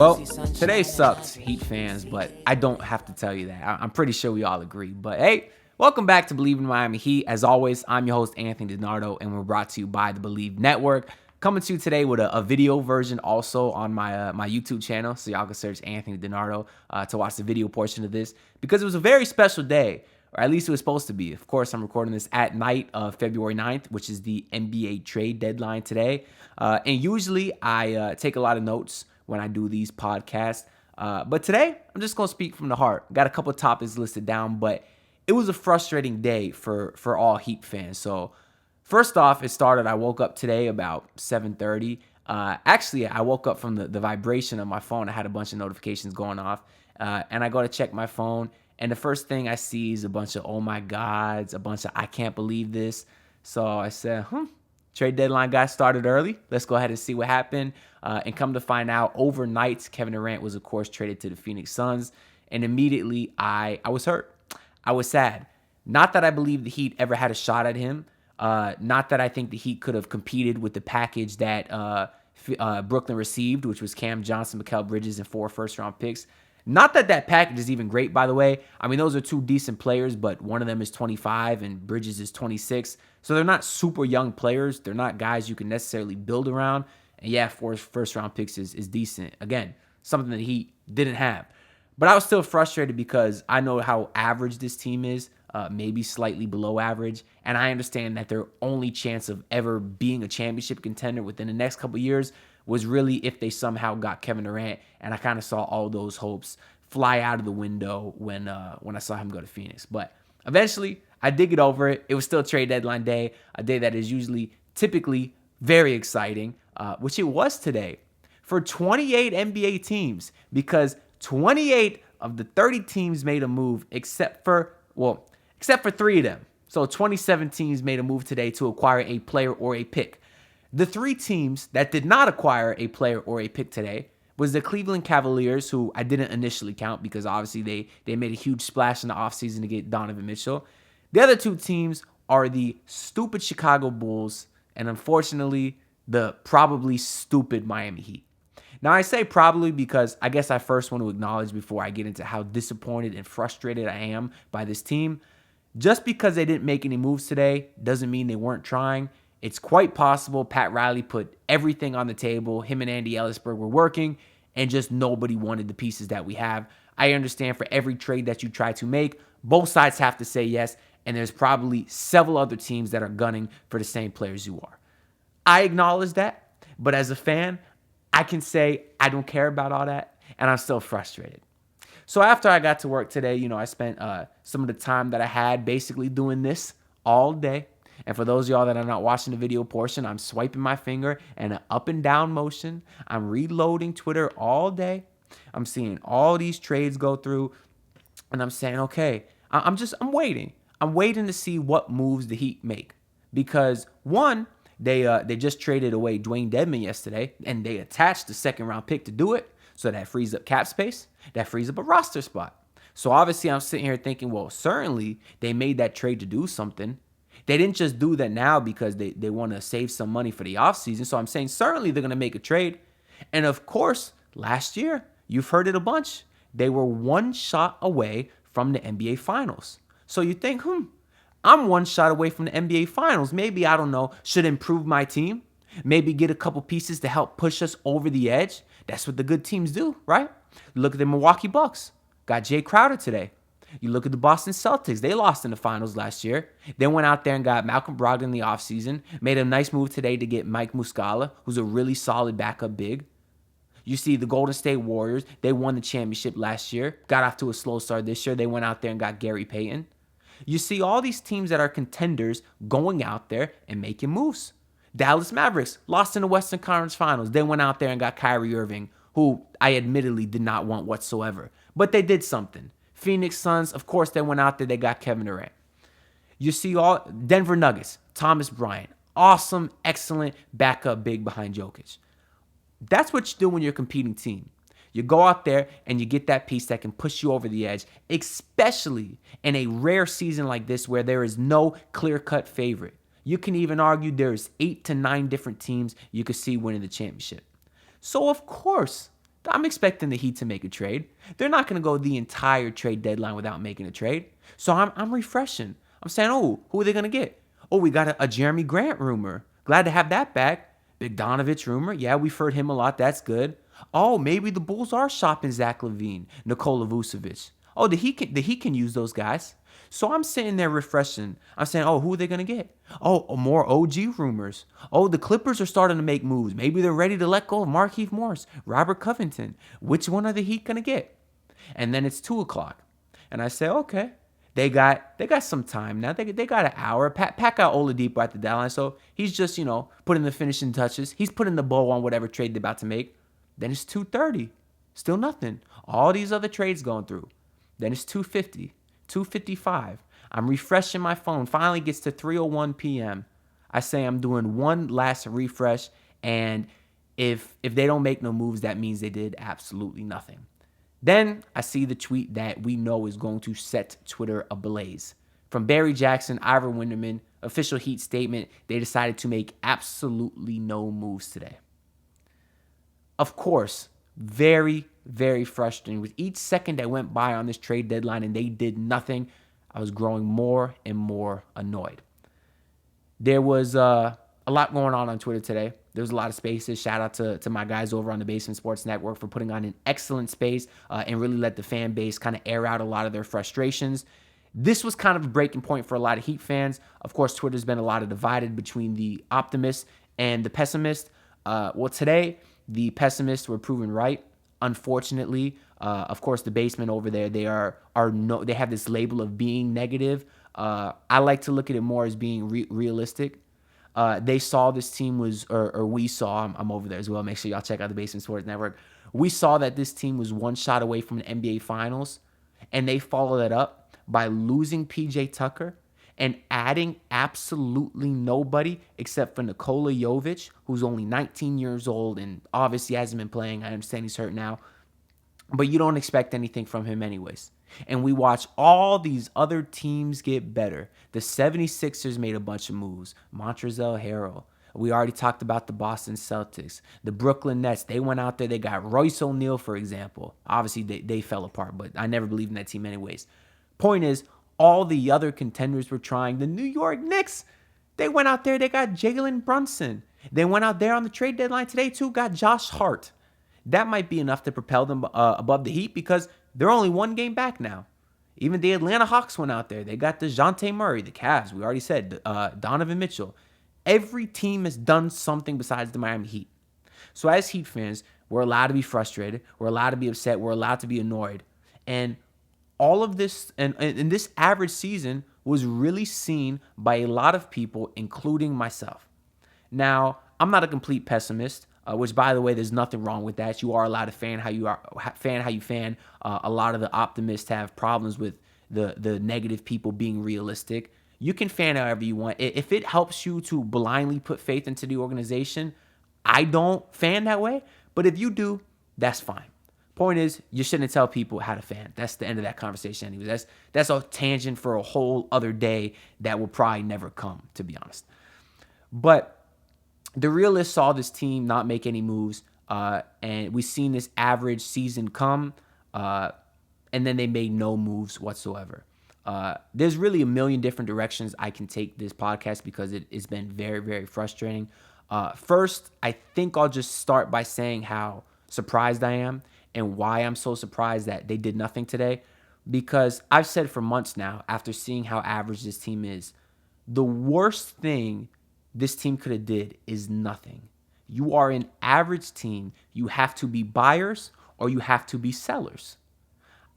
Well, today sucked, Heat fans, but I don't have to tell you that. I'm pretty sure we all agree. But hey, welcome back to Believe in Miami Heat. As always, I'm your host, Anthony DiNardo, and we're brought to you by the Believe Network. Coming to you today with a video version also on my YouTube channel, so y'all can search Anthony DiNardo to watch the video portion of this, because it was a very special day, or at least it was supposed to be. Of course, I'm recording this at night of February 9th, which is the NBA trade deadline today. And usually I take a lot of notes when I do these podcasts. But today, I'm just going to speak from the heart. Got a couple of topics listed down, but it was a frustrating day for all Heat fans. So first off, I woke up today about 7:30. Actually, I woke up from the vibration of my phone. I had a bunch of notifications going off. And I go to check my phone. And the first thing I see is a bunch of, oh my gods, a bunch of, I can't believe this. So I said, trade deadline got started early. Let's go ahead and see what happened. And come to find out, overnight, Kevin Durant was, of course, traded to the Phoenix Suns. And immediately, I was hurt. I was sad. Not that I believe the Heat ever had a shot at him. Not that I think the Heat could have competed with the package that Brooklyn received, which was Cam Johnson, Mikal Bridges, and 4 first-round picks. Not that that package is even great, by the way. I mean, those are 2 decent players, but one of them is 25 and Bridges is 26. So they're not super young players. They're not guys you can necessarily build around. And yeah, 4 first-round picks is decent. Again, something that he didn't have. But I was still frustrated because I know how average this team is, maybe slightly below average. And I understand that their only chance of ever being a championship contender within the next couple of years was really if they somehow got Kevin Durant, and I kind of saw all those hopes fly out of the window when I saw him go to Phoenix. But eventually, I did get over it. It was still trade deadline day, a day that is typically very exciting, which it was today for 28 NBA teams, because 28 of the 30 teams made a move except for 3 of them. So 27 teams made a move today to acquire a player or a pick. The 3 teams that did not acquire a player or a pick today was the Cleveland Cavaliers, who I didn't initially count because obviously they made a huge splash in the offseason to get Donovan Mitchell. The other 2 teams are the stupid Chicago Bulls and, unfortunately, the probably stupid Miami Heat. Now, I say probably because I guess I first want to acknowledge, before I get into how disappointed and frustrated I am by this team, just because they didn't make any moves today doesn't mean they weren't trying. It's quite possible Pat Riley put everything on the table. Him and Andy Ellisberg were working, and just nobody wanted the pieces that we have. I understand for every trade that you try to make, both sides have to say yes, and there's probably several other teams that are gunning for the same players you are. I acknowledge that, but as a fan, I can say I don't care about all that, and I'm still frustrated. So after I got to work today, I spent some of the time that I had basically doing this all day. And for those of y'all that are not watching the video portion, I'm swiping my finger in an up and down motion. I'm reloading Twitter all day. I'm seeing all these trades go through, and I'm saying, okay, I'm waiting. I'm waiting to see what moves the Heat make. Because one, they just traded away Dwayne Dedmon yesterday, and they attached the 2nd-round pick to do it. So that frees up cap space. That frees up a roster spot. So obviously I'm sitting here thinking, well, certainly they made that trade to do something. They didn't just do that now because they want to save some money for the offseason. So I'm saying certainly they're going to make a trade. And of course, last year, you've heard it a bunch. They were 1 shot away from the NBA Finals. So you think, I'm 1 shot away from the NBA Finals. Maybe, I don't know, should improve my team. Maybe get a couple pieces to help push us over the edge. That's what the good teams do, right? Look at the Milwaukee Bucks. Got Jay Crowder today. You look at the Boston Celtics. They lost in the finals last year. They went out there and got Malcolm Brogdon in the offseason. Made a nice move today to get Mike Muscala, who's a really solid backup big. You see the Golden State Warriors. They won the championship last year. Got off to a slow start this year. They went out there and got Gary Payton. You see all these teams that are contenders going out there and making moves. Dallas Mavericks lost in the Western Conference Finals. They went out there and got Kyrie Irving, who I admittedly did not want whatsoever. But they did something. Phoenix Suns, of course, they went out there. They got Kevin Durant. You see all Denver Nuggets, Thomas Bryant. Awesome, excellent backup big behind Jokic. That's what you do when you're a competing team. You go out there and you get that piece that can push you over the edge, especially in a rare season like this where there is no clear-cut favorite. You can even argue there's 8 to 9 different teams you could see winning the championship. So, of course, I'm expecting the Heat to make a trade. They're not going to go the entire trade deadline without making a trade. So I'm refreshing. I'm saying, oh, who are they going to get? Oh, we got a Jeremy Grant rumor. Glad to have that back. Bogdanovich rumor. Yeah, we've heard him a lot. That's good. Oh, maybe the Bulls are shopping Zach LaVine, Nikola Vucevic. Oh, the Heat can use those guys. So I'm sitting there refreshing. I'm saying, oh, who are they going to get? Oh, more OG rumors. Oh, the Clippers are starting to make moves. Maybe they're ready to let go of Markieff Morris, Robert Covington. Which one are the Heat going to get? And then it's 2 o'clock. And I say, okay. They got some time now. They got an hour. Pat got Oladipo at the deadline, so he's just, putting the finishing touches. He's putting the bow on whatever trade they're about to make. Then it's 2:30. Still nothing. All these other trades going through. Then it's 2:50. 2:55. I'm refreshing my phone. Finally gets to 3:01 p.m. I say I'm doing one last refresh, and if they don't make no moves, that means they did absolutely nothing. Then I see the tweet that we know is going to set Twitter ablaze. From Barry Jackson, Ivor Winderman, official Heat statement, they decided to make absolutely no moves today. Of course, very, very frustrating. With each second that went by on this trade deadline and they did nothing, I was growing more and more annoyed. There was a lot going on Twitter today. There was a lot of spaces. Shout out to my guys over on the Basement Sports Network for putting on an excellent space and really let the fan base kind of air out a lot of their frustrations. This was kind of a breaking point for a lot of Heat fans. Of course, Twitter's been a lot of divided between the optimists and the pessimists. Well, today, the pessimists were proven right. Unfortunately, of course, the basement over there, they have this label of being negative. I like to look at it more as being realistic. They saw this team was, or we saw, I'm over there as well. Make sure y'all check out the Basement Sports Network. We saw that this team was one shot away from an NBA Finals, and they followed that up by losing PJ Tucker and adding absolutely nobody except for Nikola Jovic, who's only 19 years old and obviously hasn't been playing. I understand he's hurt now, but you don't expect anything from him anyways. And we watch all these other teams get better. The 76ers made a bunch of moves. Montrezl Harrell. We already talked about the Boston Celtics. The Brooklyn Nets, they went out there. They got Royce O'Neal, for example. Obviously, they fell apart, but I never believed in that team anyways. Point is, all the other contenders were trying. The New York Knicks, they went out there. They got Jalen Brunson. They went out there on the trade deadline today, too, got Josh Hart. That might be enough to propel them above the Heat because they're only one game back now. Even the Atlanta Hawks went out there. They got DeJounte Murray, the Cavs. We already said Donovan Mitchell. Every team has done something besides the Miami Heat. So as Heat fans, we're allowed to be frustrated. We're allowed to be upset. We're allowed to be annoyed. And all of this, and this average season was really seen by a lot of people, including myself. Now, I'm not a complete pessimist. Which, by the way, there's nothing wrong with that. You are allowed to fan how you fan. A lot of the optimists have problems with the negative people being realistic. You can fan however you want. If it helps you to blindly put faith into the organization, I don't fan that way. But if you do, that's fine. Point is, you shouldn't tell people how to fan. That's the end of that conversation anyways. That's a tangent for a whole other day that will probably never come, to be honest. But the realists saw this team not make any moves, and we've seen this average season come, and then they made no moves whatsoever. There's really a million different directions I can take this podcast because it's been very, very frustrating. First, I think I'll just start by saying how surprised I am and why I'm so surprised that they did nothing today. Because I've said for months now, after seeing how average this team is, the worst thing this team could have did is nothing. You are an average team. You have to be buyers or you have to be sellers.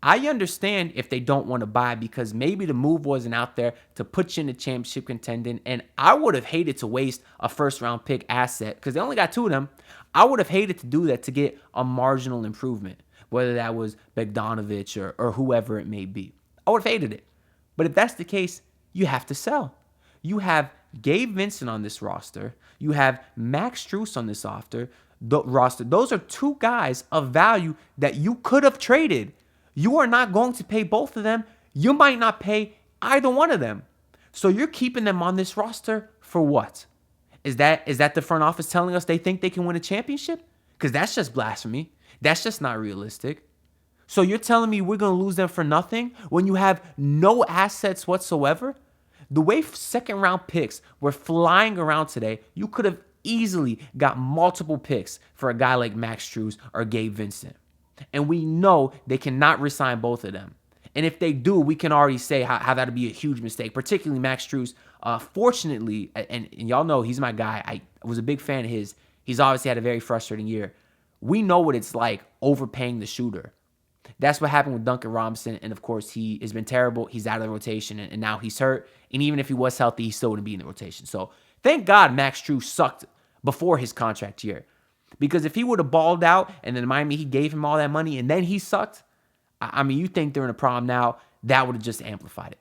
I understand if they don't want to buy because maybe the move wasn't out there to put you in a championship contending, and I would have hated to waste a first-round pick asset because they only got 2 of them. I would have hated to do that to get a marginal improvement, whether that was Bogdanovich or whoever it may be. I would have hated it. But if that's the case, you have to sell. You have Gabe Vincent on this roster. You have Max Strus on this roster. Those are 2 guys of value that you could have traded. You are not going to pay both of them. You might not pay either one of them. So you're keeping them on this roster for what? Is that the front office telling us they think they can win a championship? Because that's just blasphemy. That's just not realistic. So you're telling me we're going to lose them for nothing when you have no assets whatsoever? The way second round picks were flying around today, you could have easily got multiple picks for a guy like Max Strus or Gabe Vincent. And we know they cannot re-sign both of them. And if they do, we can already say how that'd be a huge mistake, particularly Max Strus. Fortunately, and y'all know he's my guy. I was a big fan of his. He's obviously had a very frustrating year. We know what it's like overpaying the shooter. That's what happened with Duncan Robinson. And of course, he has been terrible. He's out of the rotation and now he's hurt. And even if he was healthy, he still wouldn't be in the rotation. So thank God Max Strus sucked before his contract year. Because if he would have balled out and then Miami Heat gave him all that money and then he sucked, I mean, you think they're in a problem now, that would have just amplified it.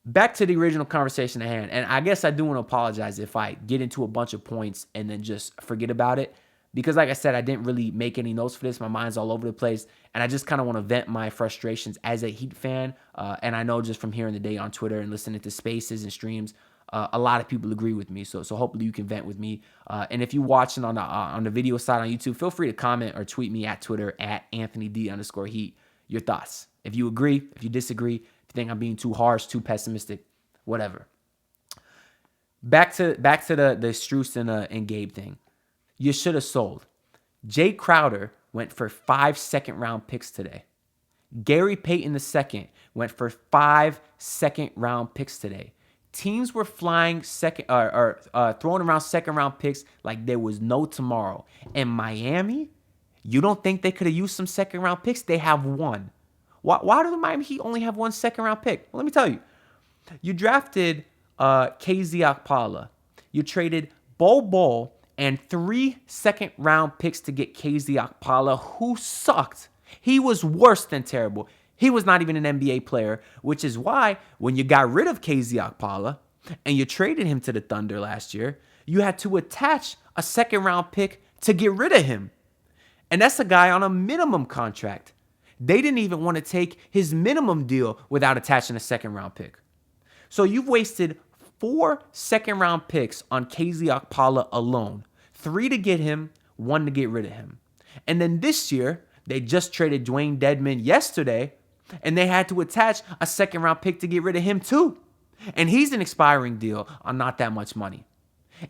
Back to the original conversation at hand. And I guess I do want to apologize if I get into a bunch of points and then just forget about it. Because like I said, I didn't really make any notes for this. My mind's all over the place. And I just kind of want to vent my frustrations as a Heat fan. And I know just from hearing the day on Twitter and listening to spaces and streams, a lot of people agree with me. So hopefully you can vent with me. And if you're watching on the video side on YouTube, feel free to comment or tweet me at Twitter at AnthonyD_Heat your thoughts. If you agree, if you disagree, if you think I'm being too harsh, too pessimistic, whatever. Back to the Strus and Gabe thing. You should have sold. Jay Crowder went for 5 second-round picks today. Gary Payton II went for 5 second-round picks today. Teams were flying throwing around second-round picks like there was no tomorrow. And Miami, you don't think they could have used some second-round picks? They have one. Why do the Miami Heat only have 1 second-round pick? Well, let me tell you. You drafted KZ Okpala. You traded Bol and 3 second-round picks to get KZ Okpala, who sucked. He was worse than terrible. He was not even an NBA player, which is why when you got rid of KZ Okpala and you traded him to the Thunder last year, you had to attach a second-round pick to get rid of him. And that's a guy on a minimum contract. They didn't even want to take his minimum deal without attaching a second-round pick. So you've wasted 4 second-round picks on KZ Okpala alone. 3 to get him, 1 to get rid of him. And then this year, they just traded Dwayne Dedmon yesterday, and they had to attach a second-round pick to get rid of him too. And he's an expiring deal on not that much money.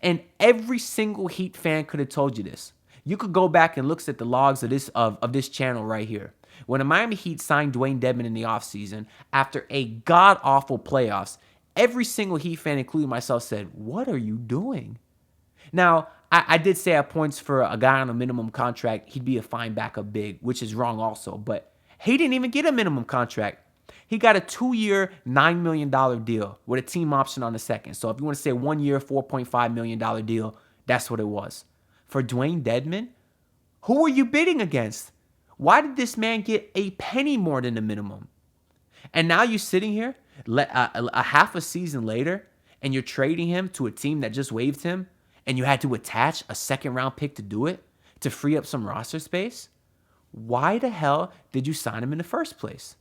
And every single Heat fan could have told you this. You could go back and look at the logs of this channel right here. When the Miami Heat signed Dwayne Dedmon in the offseason, after a god-awful playoffs, every single Heat fan, including myself, said, "What are you doing?" Now, I did say at points for a guy on a minimum contract, he'd be a fine backup big, which is wrong also. But he didn't even get a minimum contract. He got a 2-year, $9 million deal with a team option on the second. So if you want to say 1 year, $4.5 million deal, that's what it was. For Dwayne Dedmon, who were you bidding against? Why did this man get a penny more than the minimum? And now you're sitting here a half a season later and you're trading him to a team that just waived him and you had to attach a second-round pick to do it, to free up some roster space? Why the hell did you sign him in the first place?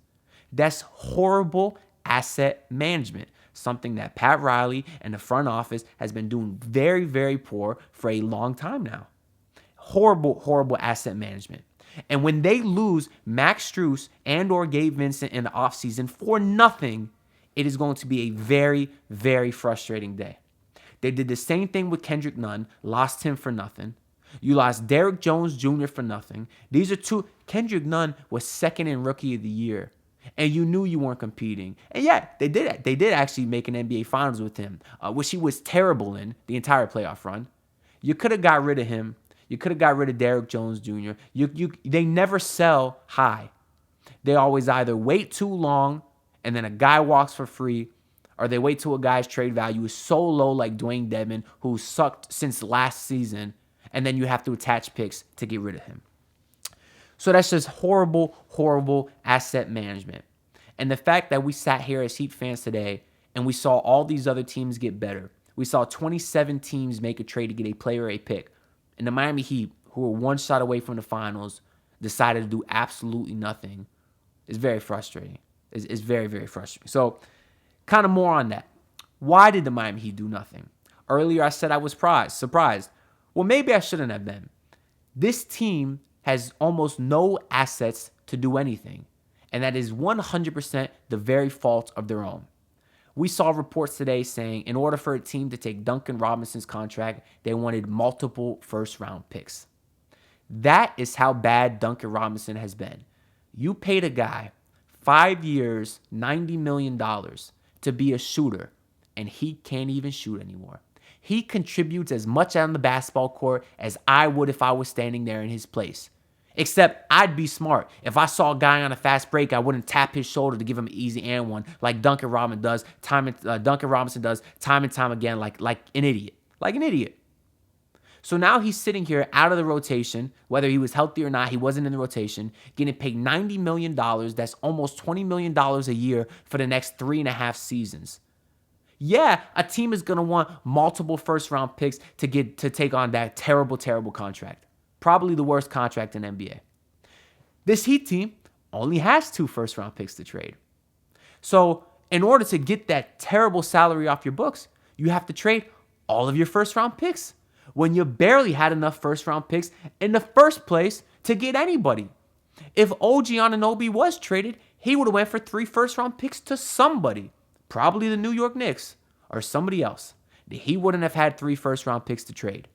That's horrible asset management, something that Pat Riley and the front office has been doing very, very poor for a long time now. Horrible, horrible asset management. And when they lose Max Strus and or Gabe Vincent in the offseason for nothing, it is going to be a very, very frustrating day. They did the same thing with Kendrick Nunn, lost him for nothing. You lost Derrick Jones Jr. for nothing. These are two. Kendrick Nunn was second in Rookie of the Year. And you knew you weren't competing. And yeah, they did. They did actually make an NBA Finals with him, which he was terrible in the entire playoff run. You could have got rid of him. You could have got rid of Derrick Jones Jr. They never sell high. They always either wait too long and then a guy walks for free, or they wait till a guy's trade value is so low like Dwayne Dedmon, who sucked since last season, and then you have to attach picks to get rid of him. So that's just horrible, horrible asset management. And the fact that we sat here as Heat fans today and we saw all these other teams get better. We saw 27 teams make a trade to get a player or a pick. And the Miami Heat, who were one shot away from the finals, decided to do absolutely nothing. It's very frustrating. It's very, very frustrating. So kind of more on that. Why did the Miami Heat do nothing? Earlier I said I was surprised. Well, maybe I shouldn't have been. This team has almost no assets to do anything. And that is 100% the very fault of their own. We saw reports today saying in order for a team to take Duncan Robinson's contract, they wanted multiple first-round picks. That is how bad Duncan Robinson has been. You paid a guy 5 years, $90 million to be a shooter, and he can't even shoot anymore. He contributes as much on the basketball court as I would if I was standing there in his place. Except I'd be smart. If I saw a guy on a fast break, I wouldn't tap his shoulder to give him an easy and one like Duncan Robinson does time and time again, like an idiot. Like an idiot. So now he's sitting here out of the rotation, whether he was healthy or not, he wasn't in the rotation, getting paid $90 million. That's almost $20 million a year for the next 3.5 seasons. Yeah, a team is going to want multiple first-round picks to take on that terrible, terrible contract. Probably the worst contract in NBA. This Heat team only has 2 first-round picks to trade. So in order to get that terrible salary off your books, you have to trade all of your first-round picks when you barely had enough first-round picks in the first place to get anybody. If OG Anunoby was traded, he would have went for 3 first-round picks to somebody, probably the New York Knicks or somebody else. He wouldn't have had 3 first-round picks to trade.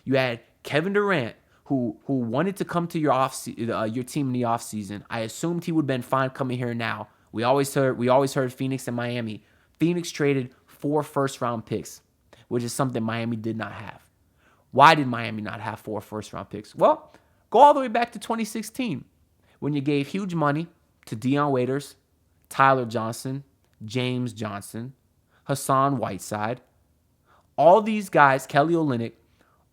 You had Kevin Durant, who wanted to come to your team in the offseason. I assumed he would have been fine coming here now. We always heard Phoenix and Miami. Phoenix traded 4 first-round picks, which is something Miami did not have. Why did Miami not have 4 first-round picks? Well, go all the way back to 2016 when you gave huge money to Dion Waiters, Tyler Johnson, James Johnson, Hassan Whiteside. All these guys, Kelly Olynyk,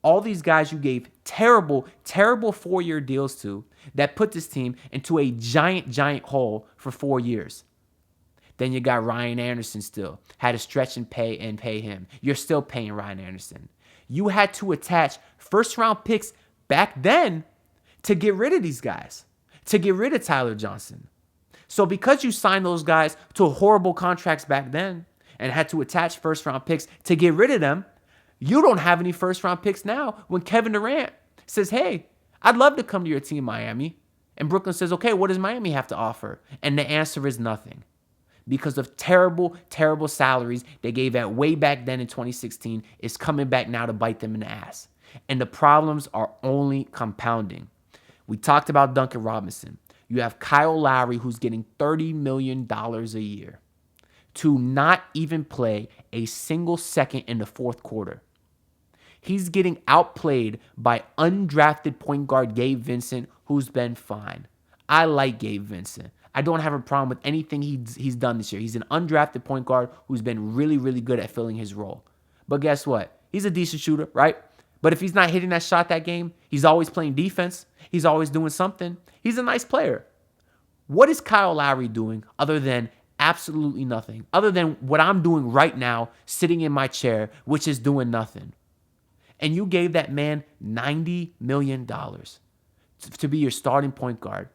all these guys you gave terrible, terrible 4-year deals to that put this team into a giant, giant hole for 4 years. Then you got Ryan Anderson still. Had to stretch and pay him. You're still paying Ryan Anderson. You had to attach first-round picks back then to get rid of these guys, to get rid of Tyler Johnson. So because you signed those guys to horrible contracts back then and had to attach first-round picks to get rid of them, you don't have any first-round picks now when Kevin Durant says, hey, I'd love to come to your team, Miami. And Brooklyn says, okay, what does Miami have to offer? And the answer is nothing. Because of terrible, terrible salaries they gave out way back then in 2016, it's coming back now to bite them in the ass. And the problems are only compounding. We talked about Duncan Robinson. You have Kyle Lowry, who's getting $30 million a year to not even play a single second in the fourth quarter. He's getting outplayed by undrafted point guard Gabe Vincent, who's been fine. I like Gabe Vincent. I don't have a problem with anything he's done this year. He's an undrafted point guard who's been really, really good at filling his role. But guess what? He's a decent shooter, right? But if he's not hitting that shot that game, he's always playing defense. He's always doing something. He's a nice player. What is Kyle Lowry doing other than absolutely nothing? Other than what I'm doing right now, sitting in my chair, which is doing nothing. And you gave that man $90 million to be your starting point guard.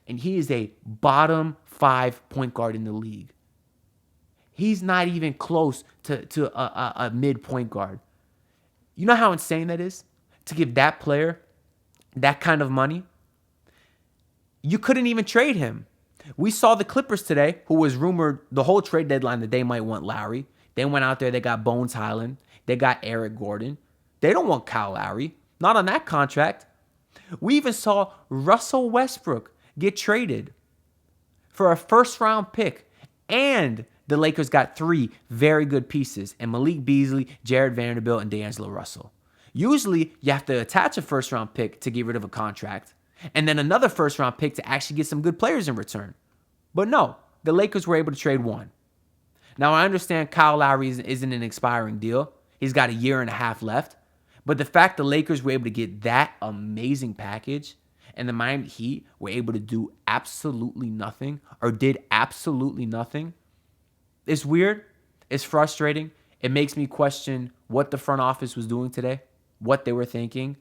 And he is a bottom 5 point guard in the league. He's not even close to a mid point guard. You know how insane that is? To give that player that kind of money? You couldn't even trade him. We saw the Clippers today, who was rumored the whole trade deadline that they might want Lowry. They went out there, they got Bones Highland. They got Eric Gordon. They don't want Kyle Lowry. Not on that contract. We even saw Russell Westbrook get traded for a first-round pick. And the Lakers got 3 very good pieces in Malik Beasley, Jared Vanderbilt, and D'Angelo Russell. Usually, you have to attach a first-round pick to get rid of a contract, and then another first-round pick to actually get some good players in return. But no, the Lakers were able to trade 1. Now, I understand Kyle Lowry isn't an expiring deal. He's got a year and a half left. But the fact the Lakers were able to get that amazing package and the Miami Heat were able to do absolutely nothing or did absolutely nothing, it's weird. It's frustrating. It makes me question what the front office was doing today, what they were thinking.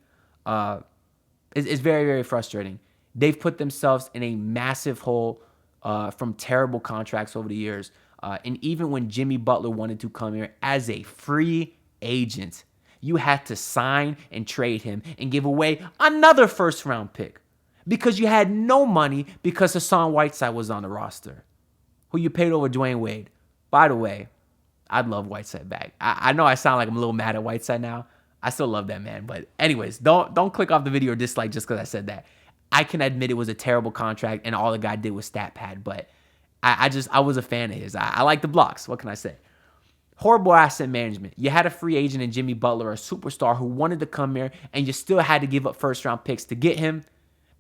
It's very, very frustrating. They've put themselves in a massive hole from terrible contracts over the years. And even when Jimmy Butler wanted to come here as a free agent, you had to sign and trade him and give away another first-round pick because you had no money because Hassan Whiteside was on the roster, who you paid over Dwayne Wade. By the way, I'd love Whiteside back. I know I sound like I'm a little mad at Whiteside now. I still love that man. But anyways, don't click off the video or dislike just because I said that. I can admit it was a terrible contract and all the guy did was stat pad. But I was a fan of his. I like the blocks. What can I say? Horrible asset management. You had a free agent in Jimmy Butler, a superstar who wanted to come here, and you still had to give up first-round picks to get him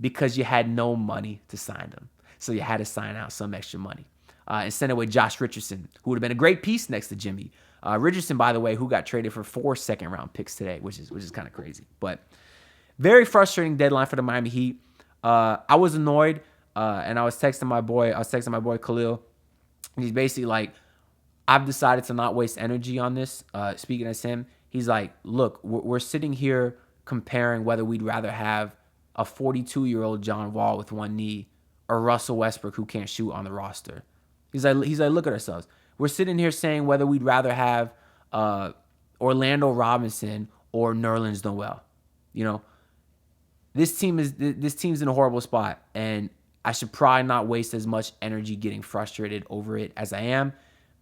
because you had no money to sign him. So you had to sign out some extra money. And send away Josh Richardson, who would have been a great piece next to Jimmy. Richardson, by the way, who got traded for 4 second-round picks today, which is kind of crazy. But very frustrating deadline for the Miami Heat. I was annoyed, and I was texting my boy Khalil. And he's basically like, I've decided to not waste energy on this. Speaking as him, he's like, look, we're sitting here comparing whether we'd rather have a 42-year-old John Wall with one knee or Russell Westbrook who can't shoot on the roster. He's like, look at ourselves. We're sitting here saying whether we'd rather have Orlando Robinson or Nerlens Noel. You know, this team's in a horrible spot, and I should probably not waste as much energy getting frustrated over it as I am,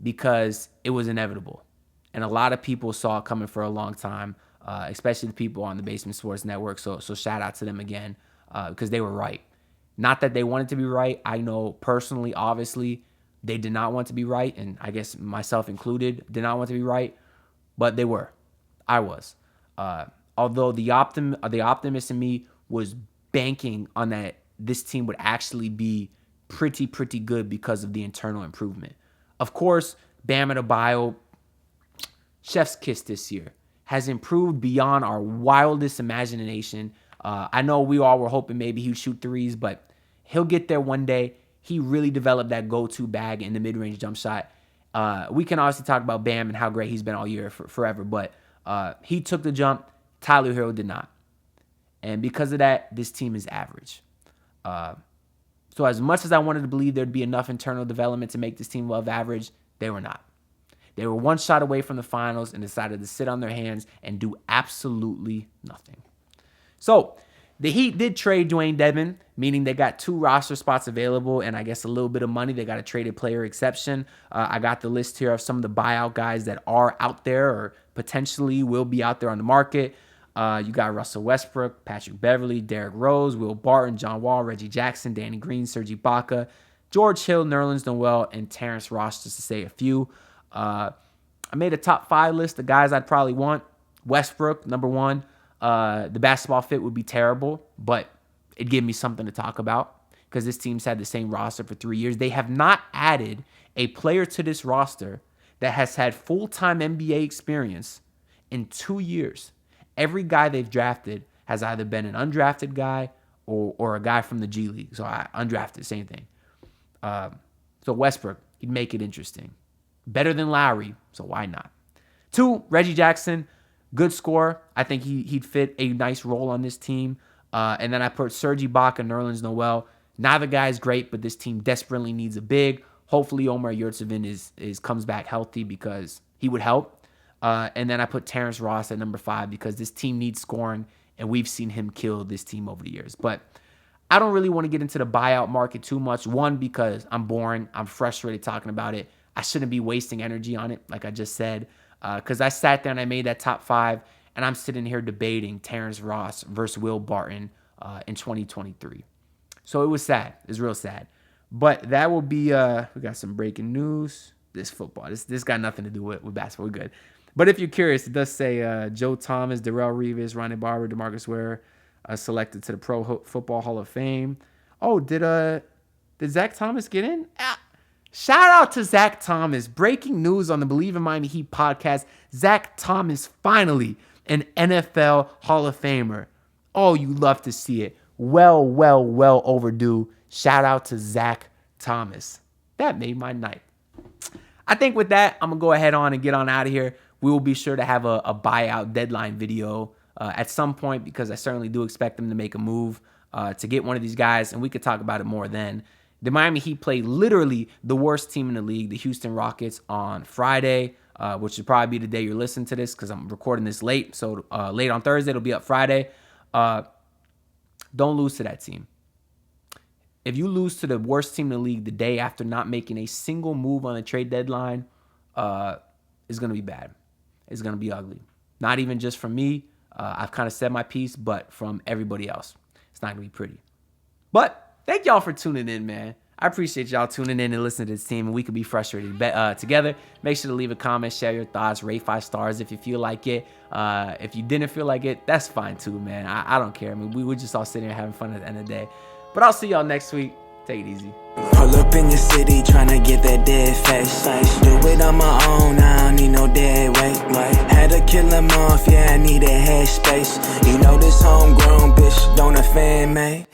because it was inevitable, and a lot of people saw it coming for a long time, especially the people on the Basement Sports Network. So shout out to them again, because they were right. Not that they wanted to be right. I know personally, obviously, they did not want to be right, and I guess myself included did not want to be right, but they were. I was. Although the optimist in me was banking on that this team would actually be pretty good because of the internal improvement. Of course, Bam Adebayo, chef's kiss this year, has improved beyond our wildest imagination. I know we all were hoping maybe he'd shoot threes, but he'll get there one day. He really developed that go-to bag in the mid-range jump shot. We can obviously talk about Bam and how great he's been all year forever, but he took the jump. Tyler Hero did not. And because of that, this team is average. So as much as I wanted to believe there'd be enough internal development to make this team above average, they were not. They were one shot away from the finals and decided to sit on their hands and do absolutely nothing. So the Heat did trade Dwayne Dedmon, meaning they got 2 roster spots available and I guess a little bit of money. They got a traded player exception. I got the list here of some of the buyout guys that are out there or potentially will be out there on the market. You got Russell Westbrook, Patrick Beverley, Derrick Rose, Will Barton, John Wall, Reggie Jackson, Danny Green, Serge Ibaka, George Hill, Nerlens Noel, and Terrence Ross, just to say a few. I made a top 5 list of guys I'd probably want. Westbrook, number 1. The basketball fit would be terrible, but it'd give me something to talk about because this team's had the same roster for 3 years. They have not added a player to this roster that has had full-time NBA experience in 2 years. Every guy they've drafted has either been an undrafted guy or a guy from the G League. So undrafted, same thing. So Westbrook, he'd make it interesting. Better than Lowry, so why not? 2, Reggie Jackson, good scorer. I think he'd fit a nice role on this team. And then I put Serge Ibaka and Nerlens Noel. Neither guy is great, but this team desperately needs a big. Hopefully Omer Yurtseven comes back healthy because he would help. And then I put Terrence Ross at number 5 because this team needs scoring, and we've seen him kill this team over the years. But I don't really want to get into the buyout market too much. 1, because I'm boring. I'm frustrated talking about it. I shouldn't be wasting energy on it, like I just said, because I sat there and I made that top 5, and I'm sitting here debating Terrence Ross versus Will Barton in 2023. So it was sad. It was real sad. But that will be, we got some breaking news. This football, this got nothing to do with basketball. We're good. But if you're curious, it does say Joe Thomas, Darrell Reeves, Ronnie Barber, DeMarcus Ware selected to the Pro Football Hall of Fame. Oh, did Zach Thomas get in? Shout out to Zach Thomas. Breaking news on the Believe in Miami Heat podcast. Zach Thomas finally an NFL Hall of Famer. Oh, you love to see it. Well overdue. Shout out to Zach Thomas. That made my night. I think with that, I'm going to go ahead on and get on out of here. We will be sure to have a buyout deadline video at some point because I certainly do expect them to make a move to get one of these guys, and we could talk about it more then. The Miami Heat played literally the worst team in the league, the Houston Rockets, on Friday. which would probably be the day you're listening to this because I'm recording this late. So late on Thursday, it'll be up Friday. Don't lose to that team. If you lose to the worst team in the league the day after not making a single move on the trade deadline, it's going to be bad. It's going to be ugly. Not even just from me. I've kind of said my piece, but from everybody else. It's not going to be pretty. But thank y'all for tuning in, man. I appreciate y'all tuning in and listening to this team, and we could be frustrated together. Make sure to leave a comment, share your thoughts, rate 5 stars if you feel like it. If you didn't feel like it, that's fine too, man. I don't care. I mean, we were just all sitting here having fun at the end of the day. But I'll see y'all next week. Take it easy. Pull up in your city, tryna get that dead face. Do it on my own, I don't need no dead weight. Had to kill him off, yeah, I need a head space. You know this homegrown bitch, don't offend me.